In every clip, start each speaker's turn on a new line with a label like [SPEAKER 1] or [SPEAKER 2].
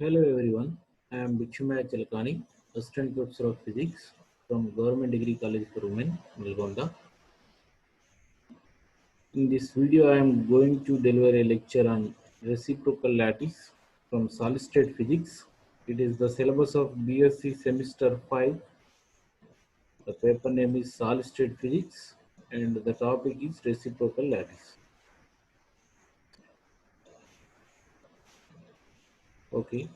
[SPEAKER 1] Hello everyone, I am Bhikshumaya Chalakani, Assistant Professor of Physics from Government Degree College for Women, Nalgonda. In this video, I am going to deliver a lecture on reciprocal lattice from solid state physics. It is the syllabus of BSc semester 5. The paper name is solid state physics and the topic is reciprocal lattice. Okay,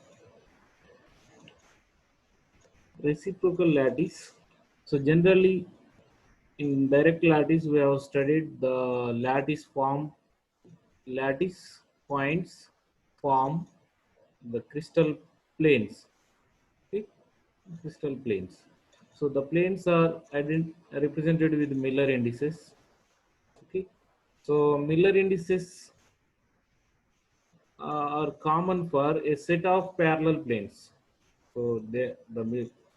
[SPEAKER 1] reciprocal lattice. So generally in direct lattice, we have studied the lattice points form the crystal planes. Okay? Crystal planes. So the planes are represented with Miller indices. Okay. So Miller indices are common for a set of parallel planes. So the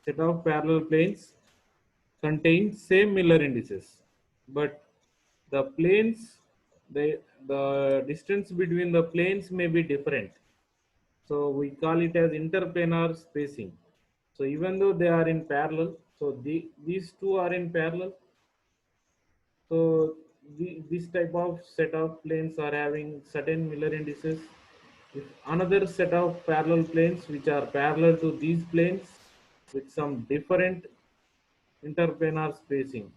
[SPEAKER 1] set of parallel planes contain same Miller indices, but the planes, the distance between the planes may be different. So we call it as interplanar spacing. So even though they are in parallel, so these two are in parallel. So this type of set of planes are having certain Miller indices. If another set of parallel planes which are parallel to these planes with some different interplanar spacing,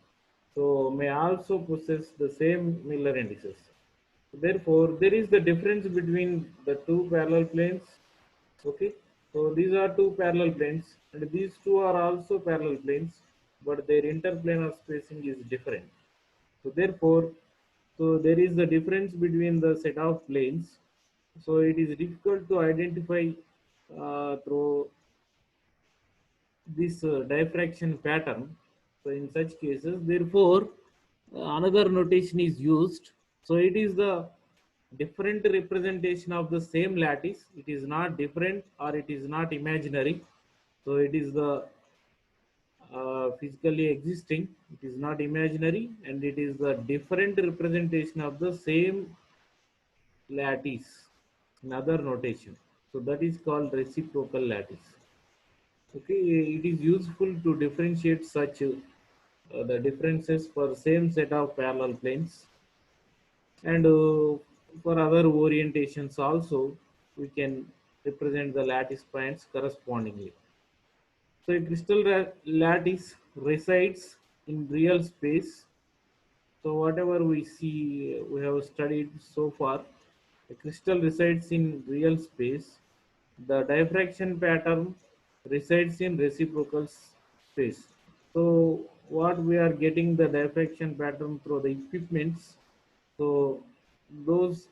[SPEAKER 1] so may also possess the same Miller indices. Therefore, there is the difference between the two parallel planes. Okay, so these are two parallel planes, and these two are also parallel planes, but their interplanar spacing is different. So therefore, so there is the difference between the set of planes. So it is difficult to identify through this diffraction pattern. So in such cases, therefore, another notation is used. So it is the different representation of the same lattice. It is not different or it is not imaginary. So it is the physically existing. It is not imaginary, and it is the different representation of the same lattice in other notation. So that is called reciprocal lattice. Okay, it is useful to differentiate such the differences for same set of parallel planes, and for other orientations also we can represent the lattice points correspondingly. So a crystal lattice resides in real space. So whatever we see, we have studied so far, a crystal resides in real space. The diffraction pattern resides in reciprocal space. So what we are getting the diffraction pattern through the equipments. So those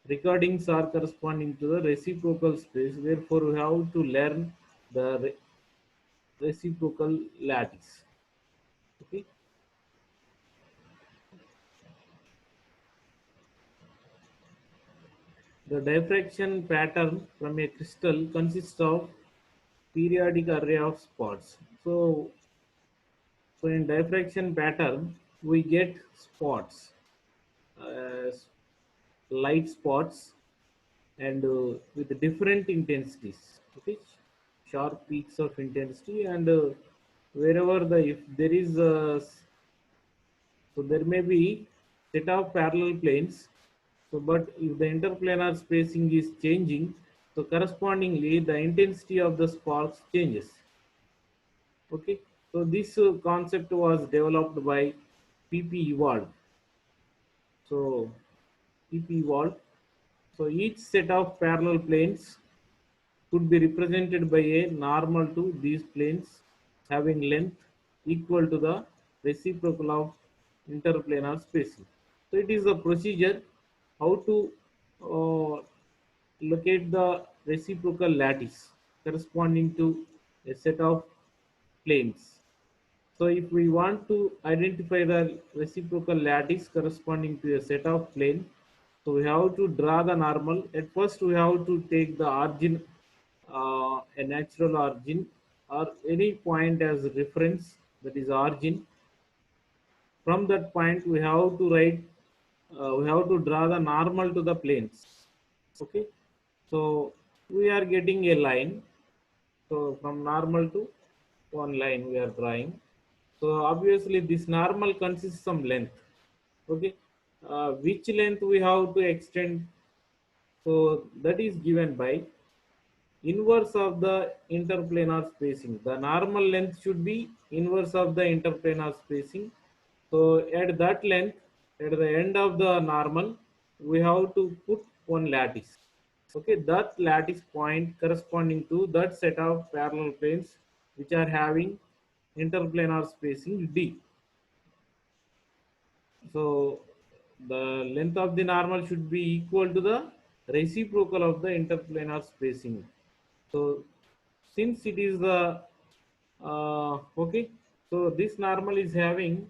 [SPEAKER 1] recordings are corresponding to the reciprocal space. Therefore, we have to learn the reciprocal lattice. Okay. The diffraction pattern from a crystal consists of periodic array of spots. So in diffraction pattern, we get spots, uh, light spots, and with different intensities. Okay, sharp peaks of intensity, and wherever if there is a, so there may be set of parallel planes. So, but if the interplanar spacing is changing, so correspondingly the intensity of the sparks changes. Okay, so this concept was developed by P.P. Ewald. So P.P. Ewald. So each set of parallel planes could be represented by a normal to these planes having length equal to the reciprocal of interplanar spacing. So it is a procedure how to uh, locate the reciprocal lattice corresponding to a set of planes. So if we want to identify the reciprocal lattice corresponding to a set of plane, so we have to draw the normal. At first, we have to take the origin, a natural origin, or any point as reference, that is origin. From that point, we have to we have to draw the normal to the planes. Okay, so we are getting a line. So from normal to one line we are drawing. So obviously this normal consists some length. Okay, which length we have to extend? So that is given by inverse of the interplanar spacing. The normal length should be inverse of the interplanar spacing. So at that length, at the end of the normal, we have to put one lattice. Okay, that lattice point corresponding to that set of parallel planes which are having interplanar spacing d. So the length of the normal should be equal to the reciprocal of the interplanar spacing. So since it is the okay, so this normal is having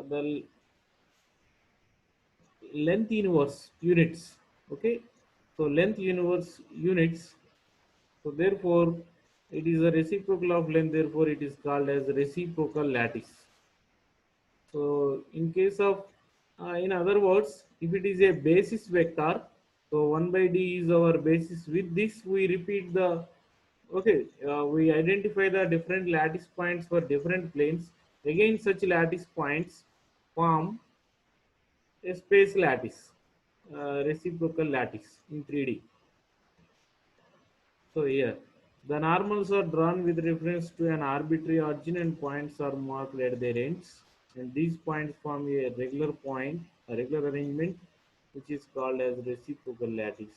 [SPEAKER 1] the length inverse units. Okay, so length inverse units. So therefore, it is a reciprocal of length. Therefore, it is called as reciprocal lattice. So in case of, in other words, if it is a basis vector, so 1 by d is our basis. With this, we repeat the, okay, we identify the different lattice points for different planes. Again, such lattice points form a space lattice, reciprocal lattice in 3D. So here, the normals are drawn with reference to an arbitrary origin and points are marked at their ends. And these points form a regular point, a regular arrangement, which is called as reciprocal lattice.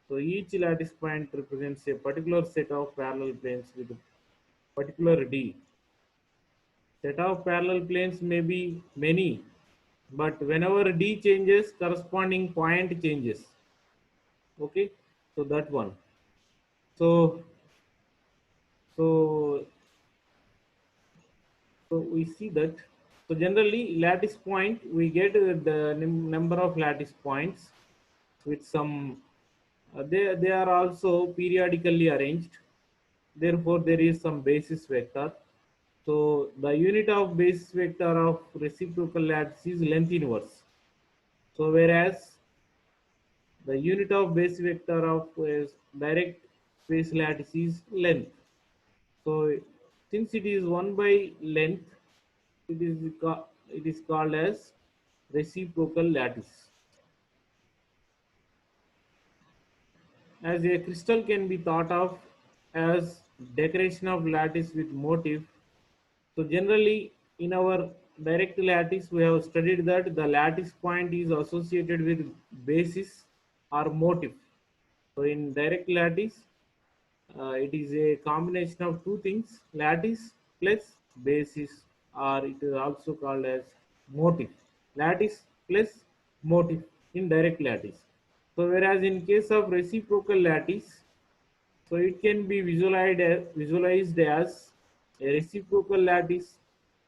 [SPEAKER 1] So each lattice point represents a particular set of parallel planes with a particular D. Set of parallel planes may be many, but whenever D changes, corresponding point changes. Okay, so that one. So so So we see that. So generally, lattice point, we get the number of lattice points with some. They are also periodically arranged. Therefore, there is some basis vector. So the unit of basis vector of reciprocal lattice is length inverse. So whereas the unit of basis vector of direct space lattice is length. So since it is 1 by length, it is it is called as reciprocal lattice. As a crystal can be thought of as decoration of lattice with motif. So generally in our direct lattice we have studied that the lattice point is associated with basis or motif. So in direct lattice it is a combination of two things, lattice plus basis, or it is also called as motif. Lattice plus motif in direct lattice. So whereas in case of reciprocal lattice, so it can be visualized as a reciprocal lattice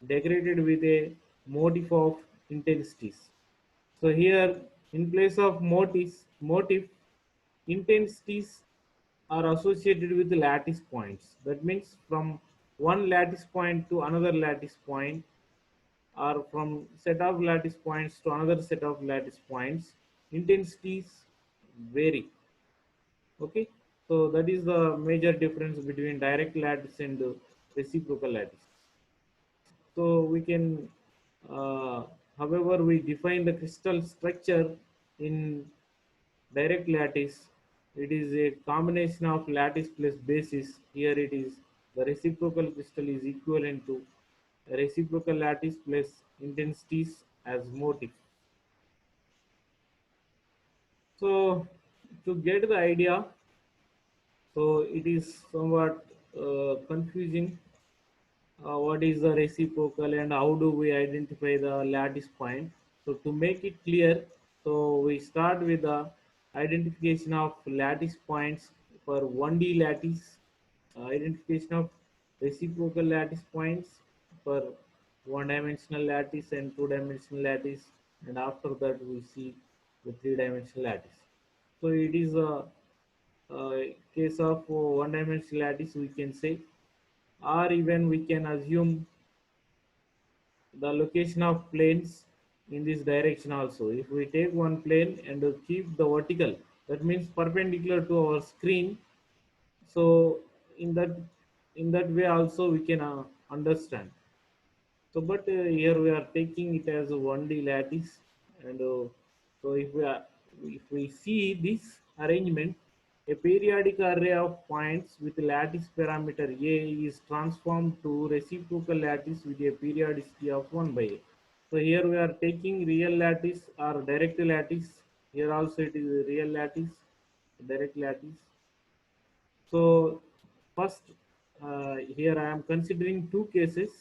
[SPEAKER 1] decorated with a motif of intensities. So here, in place of motif, intensities are associated with the lattice points. That means from one lattice point to another lattice point, or from set of lattice points to another set of lattice points, intensities vary. Okay, so that is the major difference between direct lattice and reciprocal lattice. So we can, uh, however, we define the crystal structure in direct lattice. It is a combination of lattice plus basis. Here it is the reciprocal crystal is equivalent to reciprocal lattice plus intensities as motif. So to get the idea, so it is somewhat confusing. What is the reciprocal and how do we identify the lattice point? So to make it clear, so we start with the identification of lattice points for 1D lattice, identification of reciprocal lattice points for one-dimensional lattice and two-dimensional lattice, and after that we see the three-dimensional lattice. So it is a, case of one-dimensional lattice we can say, or even we can assume the location of planes in this direction also. If we take one plane and keep the vertical, That means perpendicular to our screen. So in that in that way also we can understand. So, but here we are taking it as a 1D lattice, and so if we see this arrangement, a periodic array of points with lattice parameter A is transformed to reciprocal lattice with a periodicity of 1 by A. So here we are taking real lattice or direct lattice. Here also it is a real lattice, direct lattice. So first, here I am considering two cases.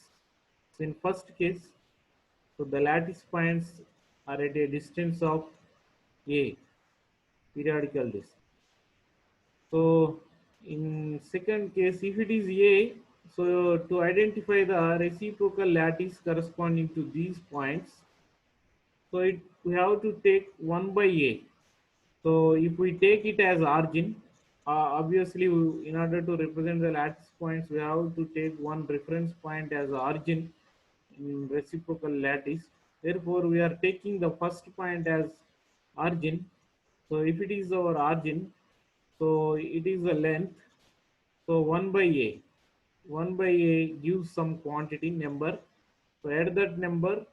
[SPEAKER 1] So in first case, so the lattice points are at a distance of a periodical distance. So in second case, if it is a, so to identify the reciprocal lattice corresponding to these points, so we have to take 1 by a. So if we take it as origin, obviously in order to represent the lattice points, we have to take one reference point as origin in reciprocal lattice. Therefore, we are taking the first point as origin. So if it is our origin, so it is the length. So 1 by a. 1 by a gives some quantity number. So at that number,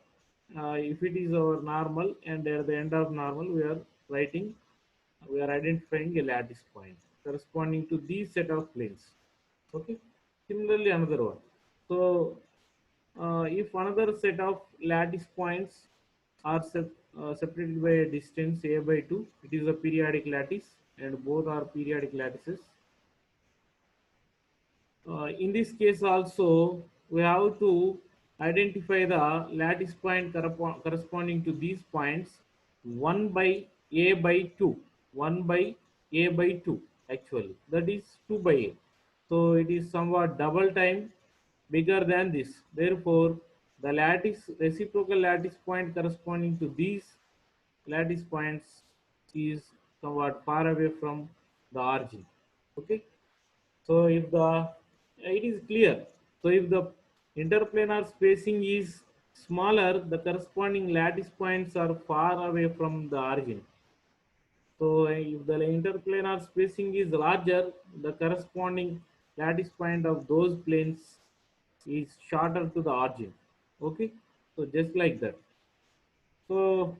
[SPEAKER 1] if it is our normal, and at the end of normal, we are identifying a lattice point corresponding to these set of planes. Okay. Similarly, another one. So if another set of lattice points are separated by a distance a by 2, it is a periodic lattice, and both are periodic lattices. In this case also, we have to identify the lattice point corresponding to these points 1 by a by 2. 1 by a by 2 actually, that is 2 by a. So it is somewhat double time bigger than this. Therefore, the lattice reciprocal lattice point corresponding to these lattice points is somewhat far away from the origin. Okay. So if the it is clear. So if the interplanar spacing is smaller, the corresponding lattice points are far away from the origin. So if the interplanar spacing is larger, the corresponding lattice point of those planes is shorter to the origin. Okay, so just like that. So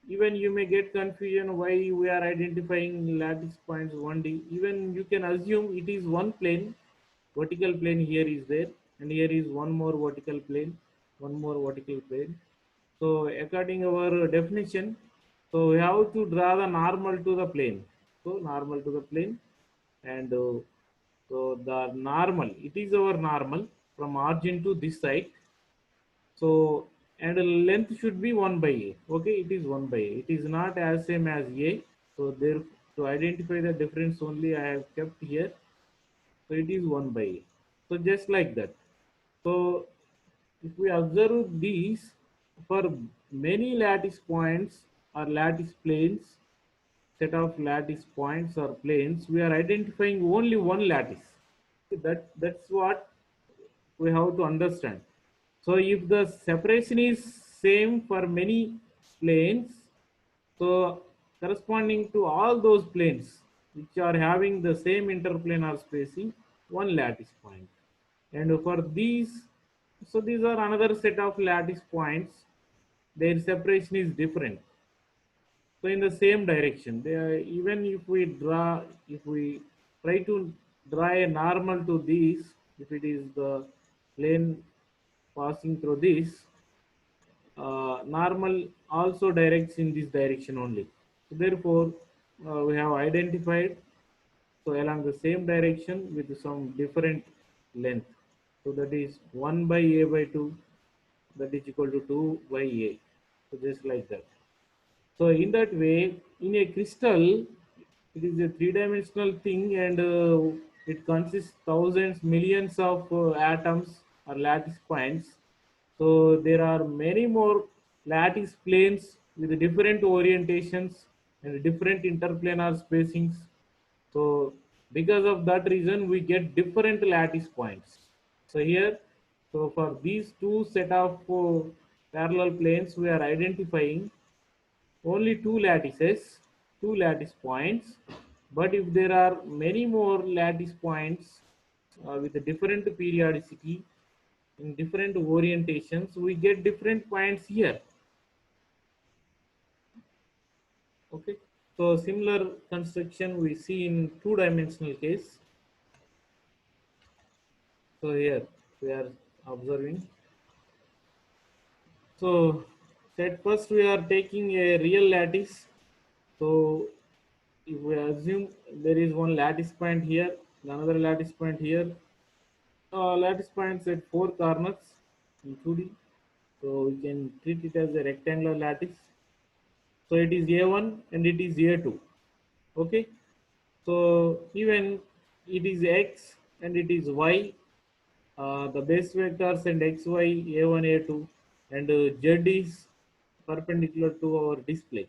[SPEAKER 1] even you may get confusion why we are identifying lattice points 1D. Even you can assume it is one plane, vertical plane here is there, and here is one more vertical plane, one more vertical plane. So according our definition, so we have to draw the normal to the plane. So normal to the plane, and so the normal, it is our normal from origin to this side. So and the length should be 1 by a. Okay, it is 1 by a. It is not as same as a. So there, to identify the difference only I have kept here. So it is 1 by a. So just like that. So if we observe these for many lattice points or lattice planes, set of lattice points or planes, we are identifying only one lattice. That's what we have to understand. So if the separation is same for many planes, so corresponding to all those planes which are having the same interplanar spacing, one lattice point. And for these, so these are another set of lattice points, their separation is different. So in the same direction, even if we try to draw a normal to these, if it is the plane passing through this, normal also directs in this direction only. So therefore, we have identified so along the same direction with some different length. So that is 1 by a by 2, that is equal to 2 by a. So just like that. So in that way, in a crystal, it is a three-dimensional thing, and it consists thousands, millions of atoms or lattice points. So there are many more lattice planes with different orientations and different interplanar spacings. So because of that reason, we get different lattice points. So here, so for these two set of parallel planes, we are identifying only two lattices. two lattice points. But if there are many more lattice points with a different periodicity in different orientations, we get different points here. Okay, so similar construction we see in two-dimensional case. So here we are observing. So at first we are taking a real lattice. So if we assume there is one lattice point here, another lattice point here, lattice points at four corners in 2D. So we can treat it as a rectangular lattice. So it is A1 and it is A2. Okay. So even it is X and it is Y, the base vectors and XY, A1, A2, and Z is perpendicular to our display.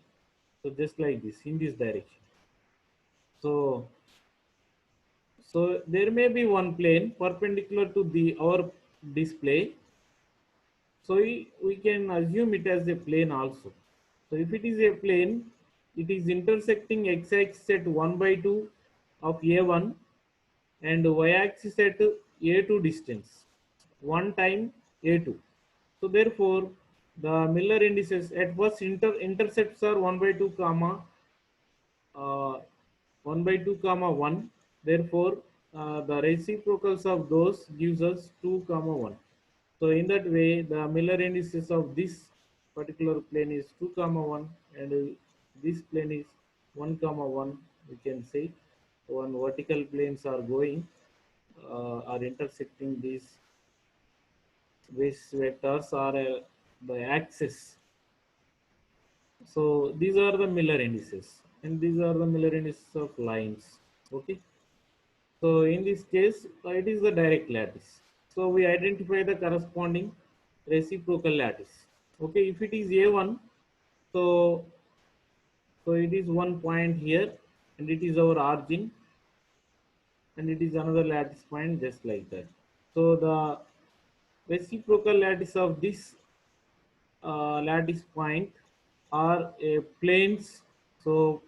[SPEAKER 1] So just like this in this direction. So there may be one plane perpendicular to the our display. So we can assume it as a plane also. So if it is a plane, it is intersecting x-axis at 1 by 2 of A1 and y-axis at A2 distance, 1 time A2. So therefore, the Miller indices at first intercepts are 1 by 2 comma uh, 1 by 2 comma 1. Therefore, the reciprocals of those gives us 2 comma 1. So in that way, the Miller indices of this particular plane is 2 comma 1 and this plane is 1 comma 1. We can say one vertical planes are going are intersecting these base vectors are the axis. So these are the Miller indices and these are the Miller indices of lines. Okay. So in this case, it is the direct lattice. So we identify the corresponding reciprocal lattice. Okay, if it is A1, so it is one point here, and it is our origin, and it is another lattice point just like that. So the reciprocal lattice of this lattice point are planes. So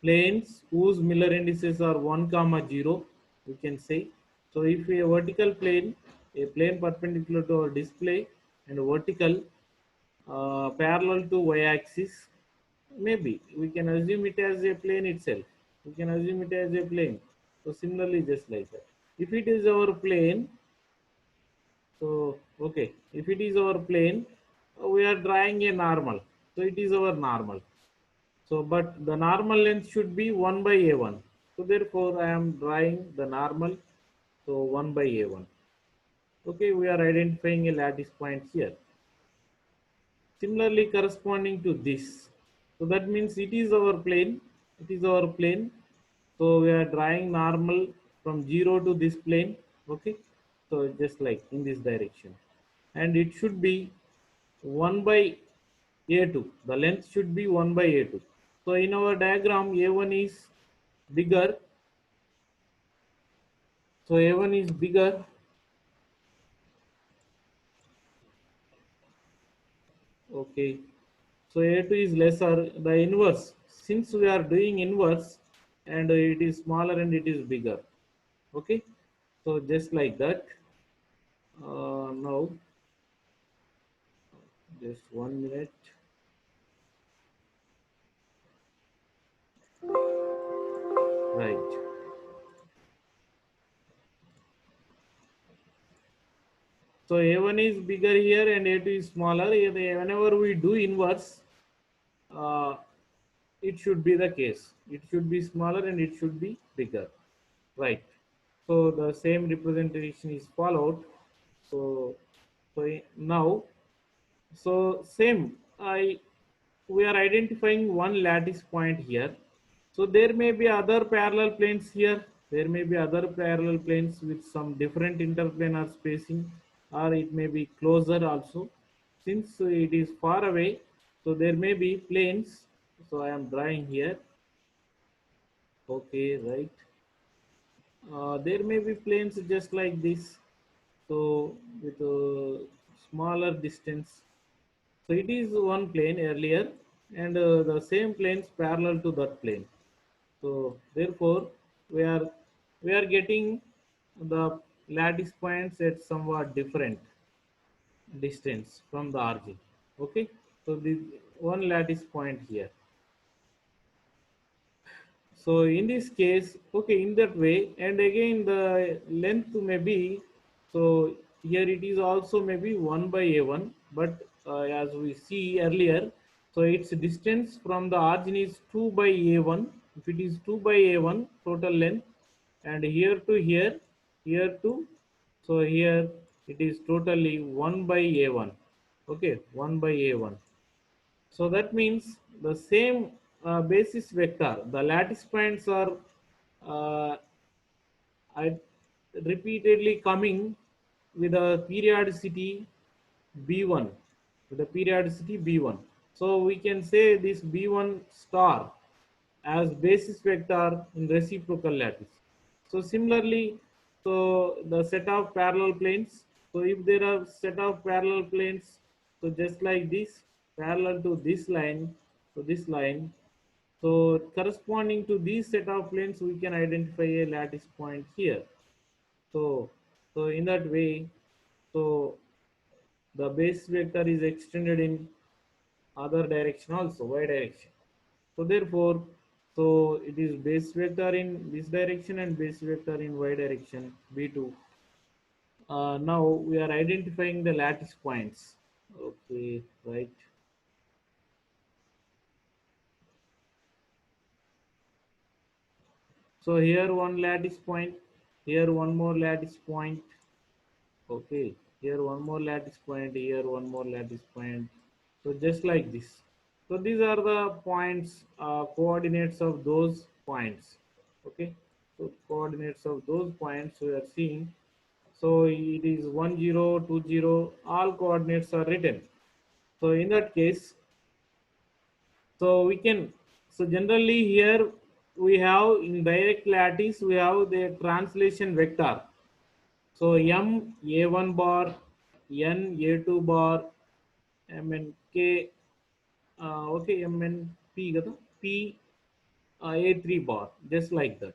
[SPEAKER 1] planes whose Miller indices are 1 comma 0, we can say. So if a vertical plane, a plane perpendicular to our display and vertical parallel to y-axis, maybe we can assume it as a plane itself. We can assume it as a plane. So similarly, just like that. If it is our plane, so, okay, if it is our plane, we are drawing a normal. So, it is our normal. So, but the normal length should be 1 by A1. So, therefore, I am drawing the normal. So, 1 by A1. Okay, we are identifying a lattice point here. Similarly, corresponding to this. So, that means it is our plane. It is our plane. So, we are drawing normal from 0 to this plane. Okay. So, just like in this direction. And it should be 1 by A2. The length should be 1 by A2. So in our diagram, A1 is bigger. So A1 is bigger. Okay. So A2 is lesser. The inverse. Since we are doing inverse and it is smaller and it is bigger. Okay. So just like that. Now, just 1 minute. Right. So A1 is bigger here and A2 is smaller. Whenever we do inverse, uh, it should be the case. It should be smaller and it should be bigger. Right. So the same representation is followed. So, now, so same. We are identifying one lattice point here. So there may be other parallel planes here. There may be other parallel planes with some different interplanar spacing, or it may be closer also. Since it is far away, so there may be planes. So I am drawing here. Okay, right. There may be planes just like this. So with a smaller distance. So it is one plane earlier. and the same planes parallel to that plane. So therefore, we are we are getting the lattice points at somewhat different distance from the origin. Okay, so the one lattice point here. So in this case, okay, in that way, and again the length may be, so here it is also maybe 1 by a1, but as we see earlier, so its distance from the origin is 2 by a1. If it is 2 by a1 total length, and here to, so here it is totally 1 by a1. Okay, 1 by a1. So that means the same basis vector, the lattice points are uh, repeatedly coming with a periodicity B1, with a periodicity B1. So we can say this B1 star as basis vector in reciprocal lattice. So similarly, so the set of parallel planes. So if there are set of parallel planes, so just like this, parallel to this line, so this line. So corresponding to these set of planes, we can identify a lattice point here. So, so in that way, so the base vector is extended in other direction also, y direction. So therefore, so it is base vector in this direction and base vector in y direction b2. Now we are identifying the lattice points. Okay, right. So here one lattice point, here one more lattice point. Okay, here one more lattice point, here one more lattice point. So just like this. So these are the points, coordinates of those points. Okay, so coordinates of those points we are seeing. So it is 1020, all coordinates are written. So in that case, so we can, so generally here we have in direct lattice, we have the translation vector. So M A1 bar, N A2 bar, MN K, okay, MN P, P A3 bar, just like that.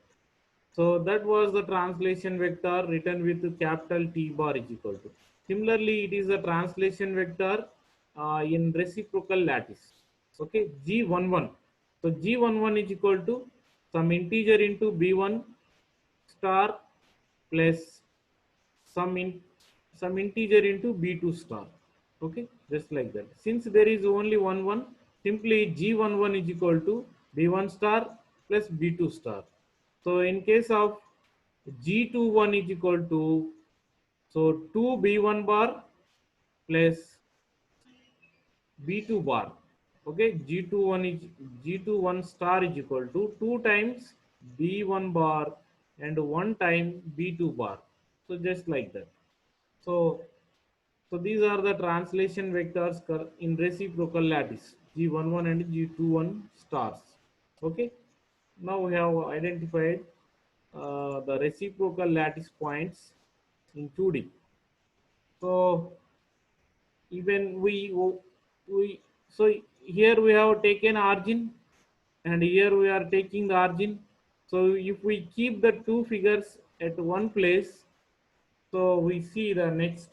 [SPEAKER 1] So that was the translation vector written with capital T bar is equal to. Similarly, it is a translation vector in reciprocal lattice. Okay, G11. So G11 is equal to some integer into B1 star plus some in some integer into b2 star. Okay, just like that. Since there is only one, simply g11 is equal to b1 star plus b2 star. So in case of g21 is equal to, so 2 b1 bar plus b2 bar. Okay, g21 is g21 star is equal to 2 times b1 bar and 1 time b2 bar. So just like that. So, so these are the translation vectors in reciprocal lattice G11 and G21 stars. Okay. Now we have identified the reciprocal lattice points in 2D. So even we so here we have taken origin and here we are taking the origin. So if we keep the two figures at one place, so we see the next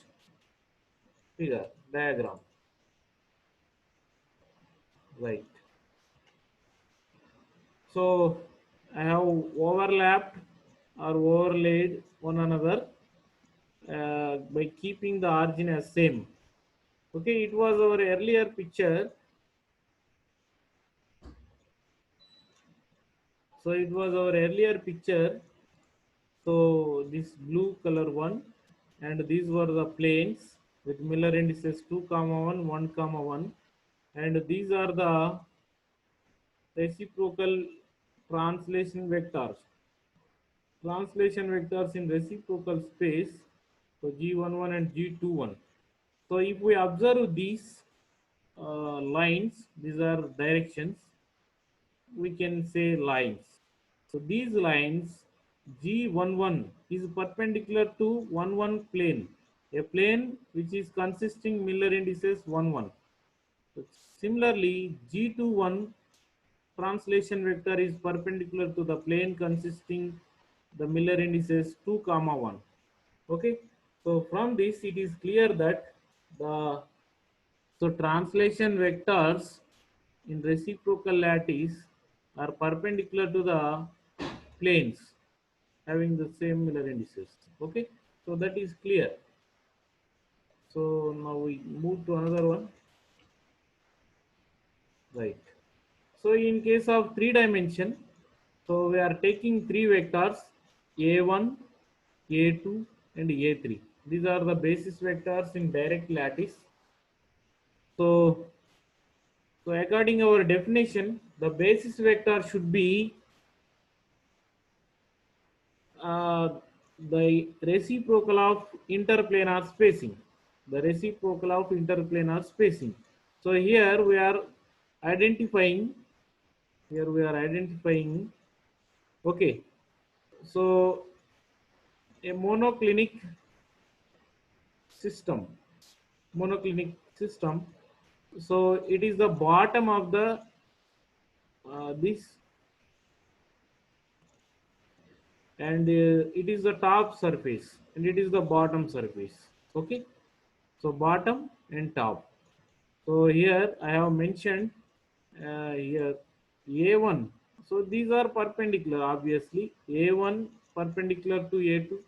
[SPEAKER 1] figure diagram, right? So I have overlapped or overlaid one another by keeping the origin as same. Okay, it was our earlier picture. So it was our earlier picture. So this blue color one, and these were the planes with Miller indices 2 comma 1, 1 comma 1, and these are the reciprocal translation vectors. Translation vectors in reciprocal space, so G11 and G21. So if we observe these lines, these are directions, we can say lines. So these lines, G11 is perpendicular to 1 1 plane, a plane which is consisting Miller indices 1 1. Similarly, G21 translation vector is perpendicular to the plane consisting the Miller indices 2 comma 1. Okay, so from this it is clear that the translation vectors in reciprocal lattice are perpendicular to the planes having the same Miller indices. Okay, so that is clear. So now we move to another one. Right. So in case of three dimension, so we are taking three vectors a1, a2 and a3. These are the basis vectors in direct lattice. So, according our definition, the basis vector should be uh, the reciprocal of interplanar spacing. The reciprocal of interplanar spacing. So here we are identifying. Here we are identifying. Okay. So a system monoclinic system, so it is the bottom of the this, and it is the top surface and it is the bottom surface. Okay, so bottom and top. So here I have mentioned here a1, so these are perpendicular, obviously a1 perpendicular to a2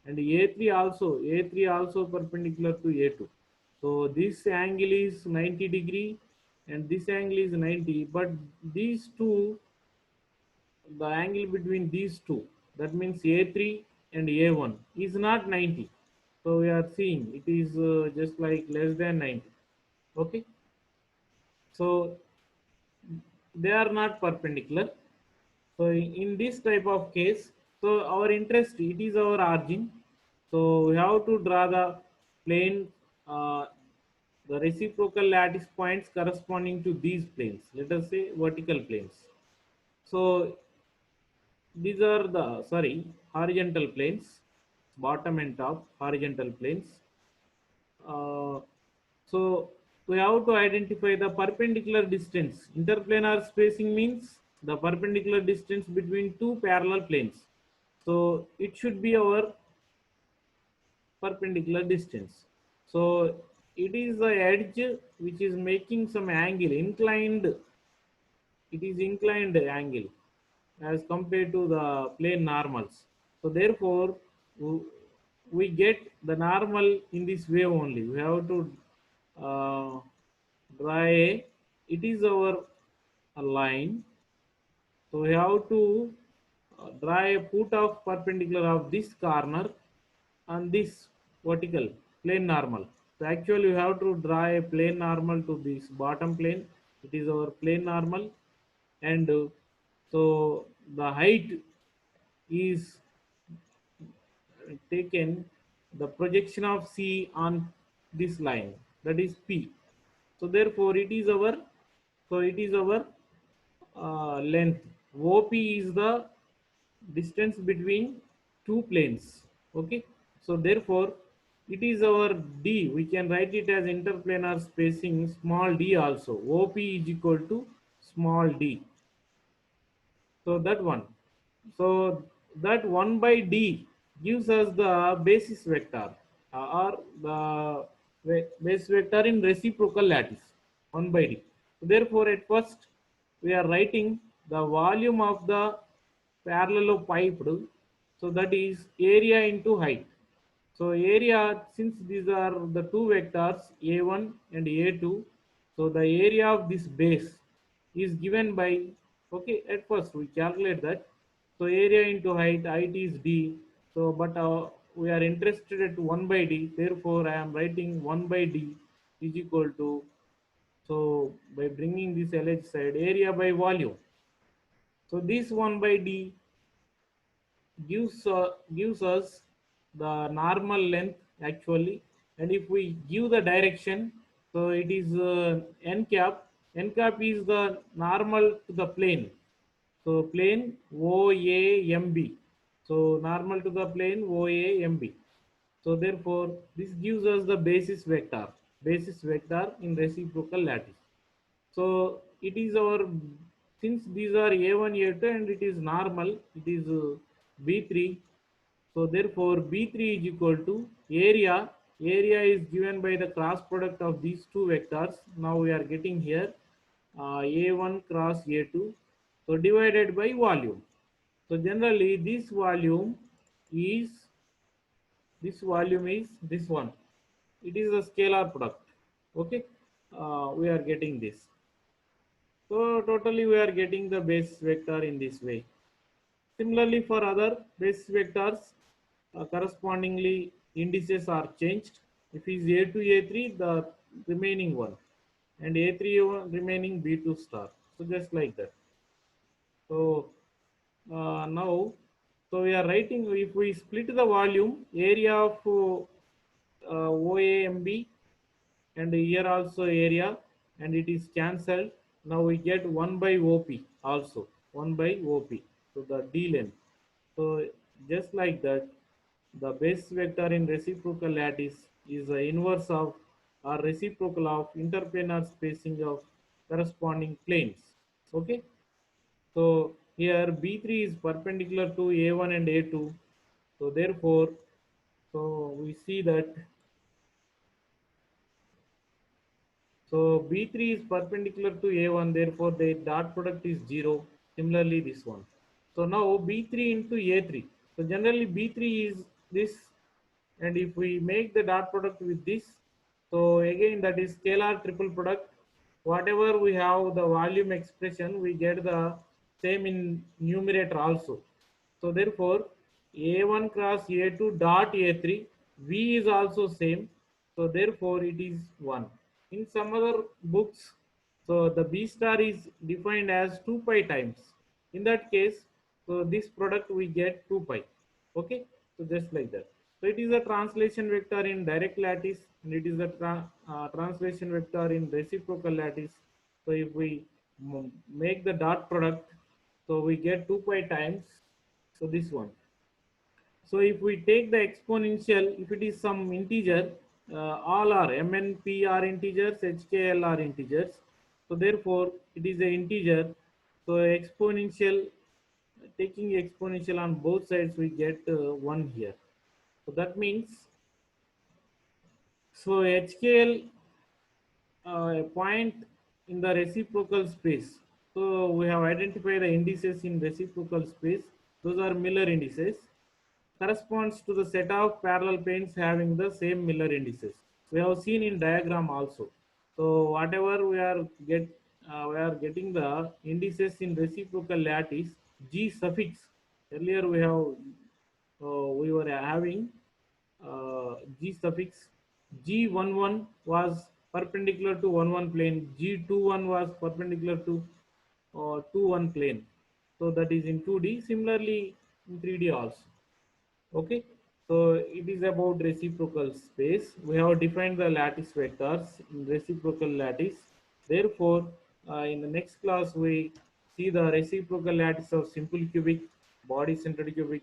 [SPEAKER 1] and a3 also perpendicular to a2. So this angle is 90 degree and this angle is 90, but these two, the angle between these two, that means a3 and a1 is not 90. So we are seeing it is just like less than 90. Okay, so they are not perpendicular. So in this type of case, so our interest, it is our origin. So we have to draw the plane, uh, the reciprocal lattice points corresponding to these planes. Let us say vertical planes. So these are the, sorry, horizontal planes, bottom and top horizontal planes. Uh, so we have to identify the perpendicular distance. Interplanar spacing means the perpendicular distance between two parallel planes. So it should be our perpendicular distance. So it is the edge which is making some angle, inclined, it is inclined angle as compared to the plane normals. So therefore we get the normal in this way only. We have to uh, draw a, it is our line. So we have to draw a put of perpendicular of this corner on this vertical plane normal. So actually you have to draw a plane normal to this bottom plane. It is our plane normal, and so the height is taken the projection of C on this line, that is P. So therefore it is our, length. OP is the distance between two planes. Okay, so therefore it is our D. We can write it as interplanar spacing small d also. OP is equal to small d. So that one. So that 1 by d gives us the basis vector, or the base vector in reciprocal lattice 1 by d. So therefore, at first we are writing the volume of the parallelopiped. So that is area into height. So area, since these are the two vectors a1 and a2, so the area of this base is given by, okay, at first we calculate that. So area into height is d. So but we are interested at 1 by d, therefore I am writing 1 by d is equal to, so by bringing this LH side, area by volume. So this 1 by d gives us the normal length actually, and if we give the direction, so it is n cap. N cap is the normal to the plane, so plane OAMB, so normal to the plane OAMB. So therefore this gives us the basis vector in reciprocal lattice. So it is our, since these are A1, A2 and it is normal, it is B3. So therefore B3 is equal to area. Area is given by the cross product of these two vectors. Now we are getting here A1 cross A2. So divided by volume. So generally is this volume is this one. It is a scalar product. Okay. We are getting this. So totally we are getting the base vector in this way. Similarly for other base vectors, correspondingly indices are changed. If is A2 A3, the remaining one, and A3 remaining B2 star. So just like that. So now, so we are writing, if we split the volume, area of OAMB, and here also area, and it is cancelled. Now we get 1 by OP also, 1 by OP. So the D length. So just like that, the base vector in reciprocal lattice is the inverse of or reciprocal of interplanar spacing of corresponding planes. Okay. So here B3 is perpendicular to A1 and A2. So therefore, so we see that, so B3 is perpendicular to A1, therefore the dot product is 0. Similarly this one. So now B3 into A3. So generally B3 is this, and if we make the dot product with this, so again that is scalar triple product. Whatever we have the volume expression, we get the same in numerator also. So therefore A1 cross A2 dot A3, V is also same. So therefore it is 1. In some other books, so the B star is defined as 2 pi times. In that case, so this product we get 2 pi. Okay, so just like that. So it is a translation vector in direct lattice, and it is a translation vector in reciprocal lattice. So if we make the dot product, so we get 2 pi times, so this one. So if we take the exponential, if it is some integer, all are MNP are integers, HKL are integers. So therefore it is an integer. So exponential, taking exponential on both sides, we get 1 here. So that means, so HKL, a point in the reciprocal space. So we have identified the indices in reciprocal space. Those are Miller indices. Corresponds to the set of parallel planes having the same Miller indices. We have seen in diagram also. So whatever we are getting the indices in reciprocal lattice G suffix. Earlier we were having G suffix. G11 was perpendicular to 11 plane. G21 was perpendicular to 21 plane. So that is in 2D. Similarly in 3D also. Okay. So it is about reciprocal space. We have defined the lattice vectors in reciprocal lattice. Therefore, in the next class, we see the reciprocal lattice of simple cubic, body-centered cubic,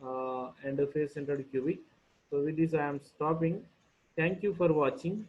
[SPEAKER 1] and face-centered cubic. So with this, I am stopping. Thank you for watching.